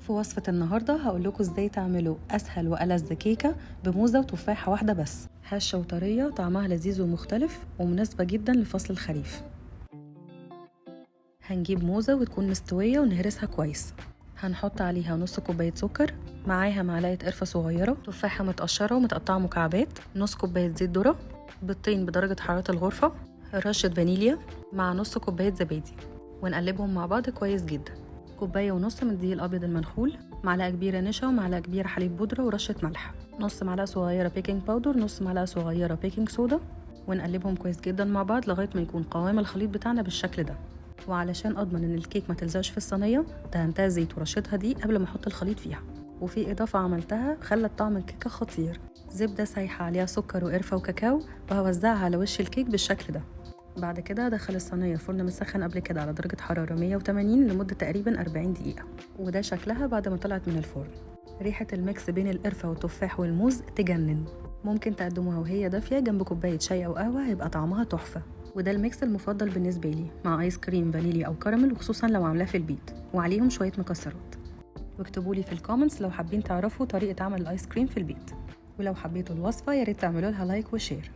في وصفة النهاردة هقولكوا ازاي تعملوا اسهل والذ كيكة بموزة وتفاحة واحدة بس، هشة وطرية طعمها لذيذ ومختلف ومناسبة جدا لفصل الخريف. هنجيب موزة وتكون مستوية ونهرسها كويس، هنحط عليها نص كوباية سكر، معاها معلقة قرفة صغيرة، تفاحة متقشرة ومتقطعة مكعبات، نص كوباية زيت ذرة، بيضتين بدرجة حرارة الغرفة، رشة فانيليا مع نص كوباية زبادي، ونقلبهم مع بعض كويس جدا. كوباية ونص من الدقيق الأبيض المنخول، معلقة كبيرة نشا ومعلقة كبيرة حليب بودرة ورشة ملح، نص معلقة صغيرة بيكنج باودر، نص معلقة صغيرة بيكنج صودا، ونقلبهم كويس جدا مع بعض لغاية ما يكون قوام الخليط بتاعنا بالشكل ده. وعلشان أضمن إن الكيك ما تلزقش في الصينية دهنتها زيت ورشتها دقيق قبل ما أحط الخليط فيها. وفي إضافة عملتها خلت طعم الكيكة خطير، زبدة سايحة عليها سكر وقرفة وكاكاو، وهوزعها على وش الكيك بالشكل ده. بعد كده ادخل الصينيه فرن مسخن قبل كده على درجه حراره 180 لمده تقريبا 40 دقيقه، وده شكلها بعد ما طلعت من الفرن. ريحه الميكس بين القرفه والتفاح والموز تجنن، ممكن تقدموها وهي دافيه جنب كوبايه شاي او قهوه، هيبقى طعمها تحفه. وده الميكس المفضل بالنسبه لي مع ايس كريم فانيليا او كراميل، وخصوصا لو عاملاه في البيت وعليهم شويه مكسرات. واكتبوا لي في الكومنتس لو حابين تعرفوا طريقه عمل الايس كريم في البيت، ولو حبيتوا الوصفه يا ريت تعملوا لها لايك وشير.